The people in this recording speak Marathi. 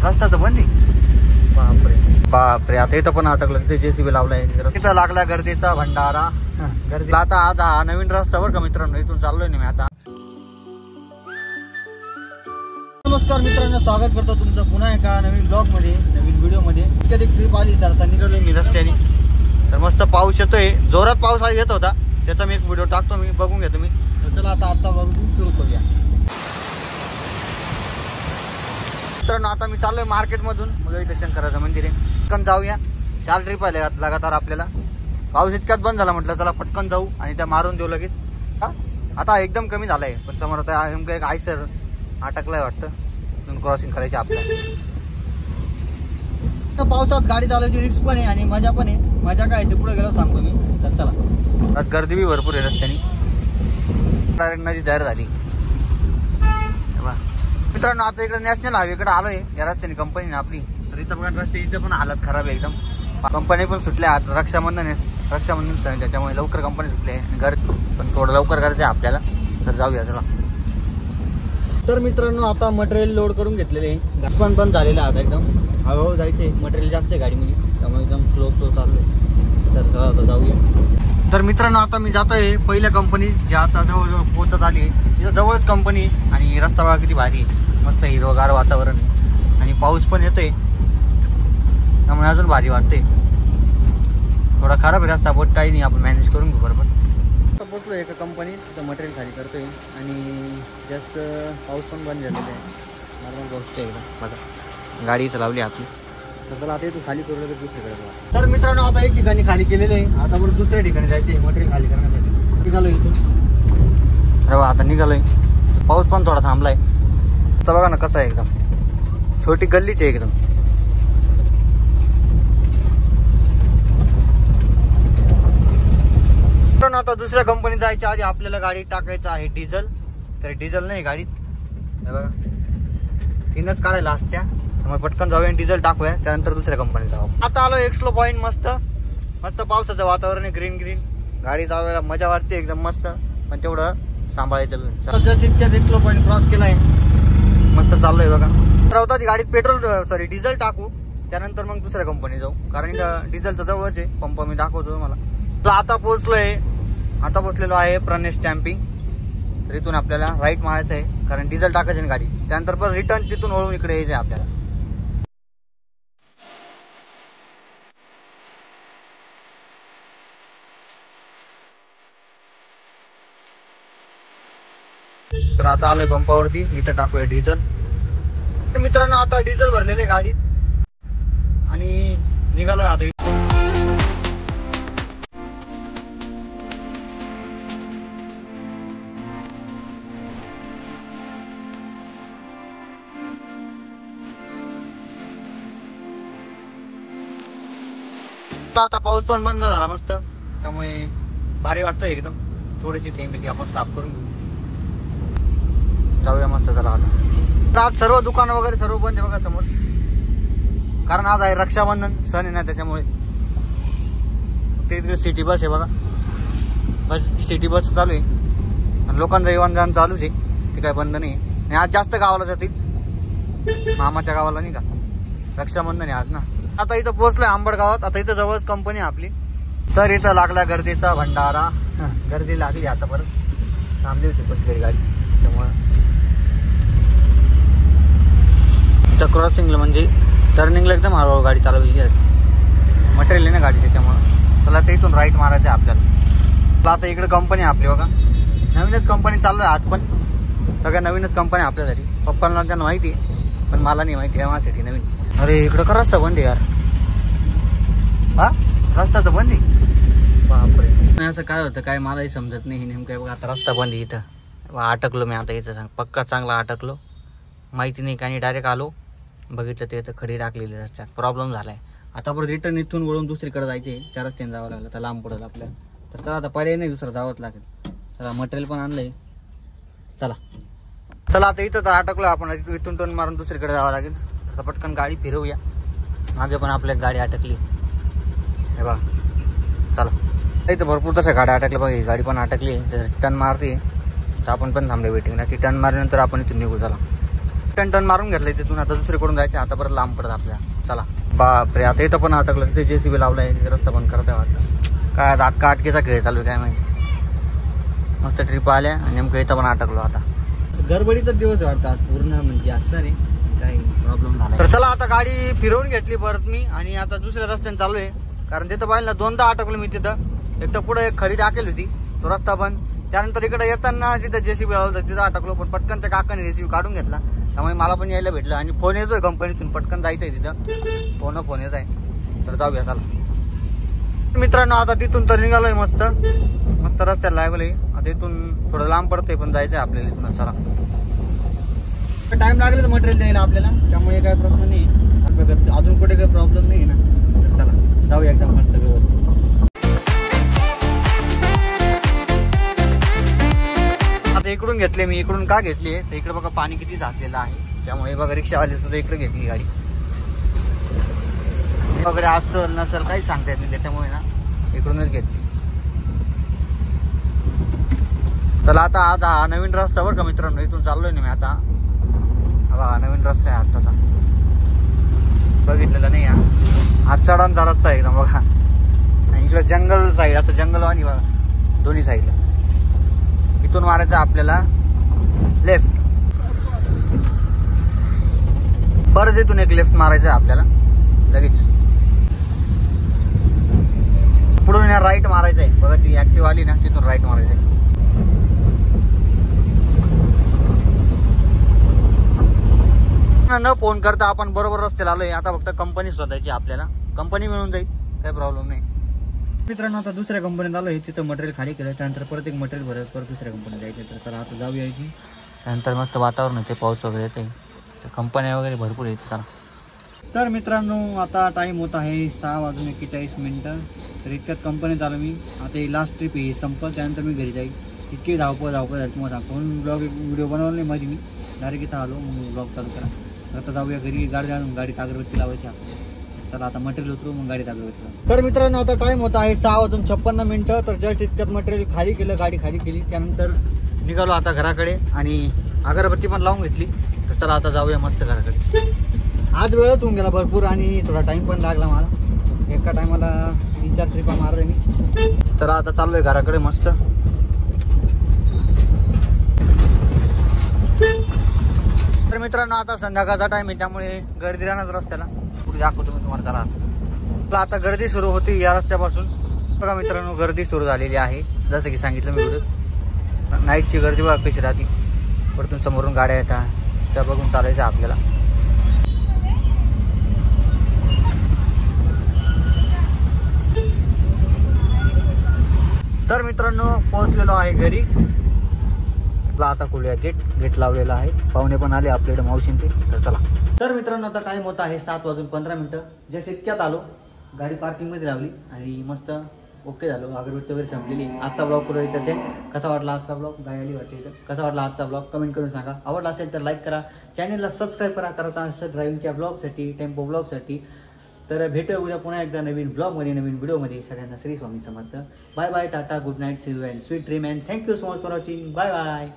रस्ता तर बंद आहे. बापरे बापरे, आता इथं पण अटकलं. तिथे जेसीबी लावलाय. तिथं लागला गर्दीचा भंडारा. गर्दी आता आज हा नवीन रस्ता बरं का मित्रांनो, इथून चाललोय ना मी आता. नमस्कार मित्रांनो, स्वागत करतो तुमचं पुन्हा एका नवीन ब्लॉग मध्ये, नवीन व्हिडिओ मध्ये. कधी ट्रिप आली तर आता निघालोय मी रस्त्याने. तर मस्त पाऊस येतोय, जोरात पाऊस येत होता. त्याचा मी एक व्हिडिओ टाकतो, मी बघून घ्या तुम्ही. तर चला आता आजचा व्लॉग सुरू करूया. मित्रांनो आता मी चाललोय मार्केट मधून. मग इथे शंकराचं मंदिर आहे, पटकन जाऊया. 4 ट्रिप आल्या लगातार आपल्याला. पाऊस इतक्यात बंद झाला, म्हटलं चला पटकन जाऊ आणि त्या मारून देऊ लगेच. आता एकदम कमी झालाय, पण समोर आता नेमकं एक आयसर अटकलाय वाटतं. क्रॉसिंग करायची आपल्याला. पावसात गाडी चालवायची रिस्क पण आहे आणि मजा पण आहे. मजा काय ते पुढे गेलो सांगतो मी. तर चला, आज गर्दी बी भरपूर आहे रस्त्याने. डायरेक्ट नदी तयार झाली. मित्रांनो आता इकडे नॅशनल हायवेकडे आलोय. या रस्त्याने कंपनी आपली. तर इथं बघा रस्ते, इथं पण हालत खराब आहे एकदम. कंपनी पण सुटल्या. आता रक्षाबंधन सण, त्याच्यामुळे लवकर कंपनी सुटली आहे. घर पण थोडं लवकर करायचं आहे आपल्याला. तर जाऊया चला. तर मित्रांनो आता मटेरियल लोड करून घेतलेले आहे. गॅस पण झालेलं आहे. आता एकदम हळूहळू जायचंय. मटेरियल जास्त आहे गाडीमध्ये, त्यामुळे एकदम स्लो चाललोय. तर चला आता जाऊया. तर मित्रांनो आता मी जातोय पहिल्या कंपनी, जी आता जवळजवळ पोहोचत आली आहे. तिथं जवळच कंपनी आणि रस्ता बघा किती भारी आहे. मस्त हिरवगार वातावरण आणि पाऊस पण येतोय, त्यामुळे अजून भारी वाटते. थोडा खराब आहे रस्ता, बट काही नाही, आपण मॅनेज करून घेऊ बरोबर. आता पोचलो एका कंपनीत, तिथं मटेरियल खाली करतोय आणि जास्त पाऊस पण बंद झालेला आहे. नॉर्मल गोष्ट आहे एकदम. बघा गाडी इथं लावली आपली. तर चला आता इथून खाली करू तर दुसरीकडे जाऊ. तर मित्रांनो आता एक ठिकाणी खाली केलेलं आहे. आता बरं दुसऱ्या ठिकाणी जायचं आहे मटेरियल खाली करण्यासाठी. निघालो इथून. अरे वा, आता निघालोय. पाऊस पण थोडा थांबलाय. आता बघा ना कसं आहे, एकदम छोटी गल्लीच आहे एकदम. पण आता दुसऱ्या कंपनीत जायच्या आधी आपल्याला गाडीत टाकायचं आहे डिझेल. तर डिझेल नाही गाडीत, हे बघा 3च काढायला असत्या. त्यामुळे पटकन जाऊया डिझेल टाकूया, त्यानंतर दुसऱ्या कंपनीत जाऊ. आता आलो एक्सलो पॉईंट. मस्त मस्त पावसाचं वातावरण आहे, ग्रीन ग्रीन. गाडी चालवायला मजा वाटते एकदम मस्त, पण तेवढं सांभाळायचं. जस्ट इतक्यात एक्सलो पॉईंट क्रॉस केलाय. मस्त चाललोय बघा. तर ती गाडीत डिझेल टाकू, त्यानंतर मग दुसऱ्या कंपनी जाऊ. कारण डिझेलचं जवळच आहे पंप, मी दाखवतो तुम्हाला. आता पोहोचलोय. आता पोहोचलेलो आहे प्रणेश स्टॅम्पिंग. तर इथून आपल्याला राईट मारायचं आहे, कारण डिझेल टाकायचं आहे गाडी. त्यानंतर पण रिटर्न तिथून वळून इकडे यायचं आहे आपल्याला. तर आता आलोय पंपावरती. इथं टाकूया डिझेल. तर मित्रांनो आता डिझेल भरलेले गाडीत आणि निघालोय आता. आता पाऊस पण बंद झाला मस्त, त्यामुळे भारी वाटतं एकदम. थोडीशी थेंबली आपण साफ करून घेऊ. जाऊया मस्त चला आता. आज सर्व दुकानं वगैरे सर्व बंद आहे बघा समोर, कारण आज आहे रक्षाबंधन सण आहे ना, त्याच्यामुळे. ते सिटी बस आहे बघा, बस सिटी बस चालू आहे आणि लोकांचं येऊन जाण चालूच आहे. ते काय बंद नाही. आणि आज जास्त गावाला जातील, मामाच्या गावाला नाही का, रक्षाबंधन आहे आज ना. आता इथं पोहोचलोय आंबड गावात. आता इथं जवळच कंपनी आपली. तर इथं लागला गर्दीचा भंडारा. गर्दी लागली आता परत. थांबली होती पण गाडी, त्यामुळं इथं क्रॉसिंगला म्हणजे टर्निंगला एकदम हळूहळू गाडी चालवली आहे. मटेरियल आहे ना गाडी, त्याच्यामुळं. चला ते इथून राईट मारायचं आहे आपल्याला. आता इकडे कंपनी आपली बघा, नवीनच कंपनी चालू आहे आज पण. सगळ्या नवीनच कंपनी आपल्यासाठी. पप्पांना त्यांना माहिती आहे, पण मला नाही माहिती आहे माझ्यासाठी नवीन. अरे इकडं का रस्ता बंद आहे यार. हा रस्ता तर बंद आहे. बापरे, असं काय होतं काय मलाही समजत नाही नेमकं. बघा आता रस्ता बंद आहे इथं. अटकलो मी आता इथं. पक्का चांगला अटकलो. माहिती नाही काय, डायरेक्ट आलो बघितलं ते इथं खडी टाकलेली रस्त्यात. प्रॉब्लेम झालाय. आता परत रिटर्न इथून वळून दुसरीकडे जायचे, त्या रस्त्याने जावं लागलं तर लांब पडेल आपल्याला. तर चला आता पर्याय नाही, दुसरं जावंच लागेल. चला मटेरियल पण आणलंय. चला चला आता इथं तर अटकलो आपण. इथून टर्न मारून दुसरीकडे जावं लागेल. आता पटकन गाडी फिरवूया. मागे पण आपल्या गाडी अटकली हे बघा. चला इथं भरपूर तशा गाड्या अटकल्या बघा. ही गाडी पण अटकली, तर टर्न मारते. तर आपण पण थांबले वेटिंगला. ती टर्न मारल्यानंतर आपण इथून निघू. चला टन मारून घेतलंय तिथून. आता दुसरीकडून जायचं, आता परत लांब पडत आपल्याला. चला बापरे, आता इथं पण अटकलं. तिथे JCB लावलाय, तिथे रस्ता बंद करताय वाटतं. काय आता अक्का अटकेचा खेळ चालू आहे काय माहिती. मस्त ट्रिप आल्या आणि नेमकं इथं पण अटकलो. आता गडबडीचाच दिवस वाटतं आज पूर्ण, म्हणजे असं नाही काही प्रॉब्लेम झाला. तर चला आता गाडी फिरवून घेतली परत मी आणि आता दुसऱ्या रस्त्याने चालू आहे. कारण तिथं पाहिलं 2दा अटकलो मी तिथं. एक तर पुढे एक खडी टाकेल होती, तो रस्ता बंद. त्यानंतर इकडे येताना तिथं JCB लावलं होतं, तिथं अटकलो. पण पटकन त्या काकाने JCB काढून घेतला, त्यामुळे मला पण यायला भेटलं. आणि फोन येतोय कंपनीतून, पटकन जायचंय तिथं. फोन येत आहे, तर जाऊया चला मित्रांनो. आता तिथून तर निघालोय, मस्त मस्त रस्त्याला लागलोय. आता इथून थोडं लांब पडतंय, पण जायचंय आपल्याला इथून. चला टाइम लागेल मटेरियल द्यायला आपल्याला, त्यामुळे काय प्रश्न नाही आपल्याकडे. अजून कुठे काही प्रॉब्लेम नाही ना. तर चला जाऊया एकदम मस्त व्यवस्थित. आता इकडून घेतले मी. इकडून का घेतली तर इकडे बघा पाणी किती झाकलेलं आहे, त्यामुळे बघा रिक्षावाले सुद्धा इकडे घेतली गाडी वगैरे. असतं नसेल काही सांगता येत नाही, त्याच्यामुळे ना इकडूनच घेतली. चला आता आज हा नवीन रस्ता बरं का मित्रांनो, इथून चाललोय ना मी आता. बघा नवीन रस्ता आहे आत्ताचा, बघितलेला नाही हा चढांचा रस्ता आहे एकदम बघा. आणि इकडे जंगल साईड, असं जंगल आणि बघा दोन्ही साईडला. इथून मारायचं आपल्याला लेफ्ट, परत इथून एक लेफ्ट मारायचं आहे आपल्याला लगेच. पुढून राईट मारायचं आहे बघा, ती ऍक्टिव्ह आली ना तिथून राईट मारायचं आहे. न फोन करता आपण बरोबर रस्त्याला आलोय. आता फक्त कंपनी शोधायची आपल्याला, कंपनी मिळून जाईल, काही प्रॉब्लेम नाही. मित्रांनो आता दुसऱ्या कंपनीत आलोय, तिथं मटेरियल खाली केलं, त्यानंतर परत एक मटेरियल भरत परत दुसऱ्या कंपनीत जायचं. तर चला आता जाऊया यायची. त्यानंतर मस्त वातावरण येते, पाऊस वगैरे येते, तर कंपन्या वगैरे भरपूर येते. चला तर मित्रांनो आता टाइम होत आहे 6:41. तर इतक्यात कंपनीत आलो मी. आता ही लास्ट ट्रिप ही संपल, त्यानंतर मी घरी जाईल. इतकी धावपळ झाली तुम्हाला दाखवून. व्हिडिओ बनवला नाही मध्ये मी, डायरेक्ट इथं आलो मग ब्लॉग चालू करा. आता जाऊया घरी, गाडी आणून गाडीत अगरबत्ती लावायची आपण. चला आता मटेरियल उतरू, मग गाडीत अगरबत्ती लावू. तर मित्रांनो आता टाइम होता आहे 6:56. तर जस्ट इतक्यात मटेरियल खाली केलं, गाडी खाली केली, त्यानंतर निघालो आता घराकडे आणि अगरबत्ती पण लावून घेतली. तर चला आता जाऊया मस्त घराकडे. आज वेळच होऊन गेला भरपूर आणि थोडा टाइम पण लागला मला. एका टायमाला 3-4 ट्रिपा मारले मी. तर आता चाललोय घराकडे मस्त. तर मित्रांनो आता संध्याकाळचा टाइम आहे, त्यामुळे गर्दी राहणार रस्त्याला. पुढे दाखवतो मी तुम्हाला. चला आता गर्दी सुरू होती या रस्त्यापासून. बघा मित्रांनो गर्दी सुरू झालेली आहे, जसं की सांगितलं मी व्हिडिओ. नाईटची गर्दी बघा कशी राहते. परतून समोरून गाड्या येतात, त्या बघून चालायचं आपल्याला. तर मित्रांनो पोहोचलेलो आहे घरी. आता खोलूया गेट लावलेला आहे. पाहुणे पण आले आपल्याकडे, मावशीन ते. तर चला. तर मित्रांनो आता टाइम होता आहे 7:15. जस्ट इतक्यात आलो, गाडी पार्किंग मध्ये लावली आणि मस्त ओके झालो. अगरबत्ती वगैरे संपलेली. आजचा ब्लॉग करू इथं. कसा वाटला आजचा ब्लॉग, गाय आली वाटते इथं. कसा वाटला आजचा ब्लॉग कमेंट करून सांगा. आवडला असेल तर लाईक करा, चॅनलला सबस्क्राईब करा. करता ड्रायव्हिंगच्या ब्लॉगसाठी, टेम्पो ब्लॉगसाठी. तर भेटूया उद्या पुन्हा एकदा नवीन ब्लॉगमध्ये, नवीन व्हिडिओमध्ये. सगळ्यांना Shri Swami Samarth. Bye bye, tata, good night, see you and sweet dream and thank you so much for watching. Bye bye.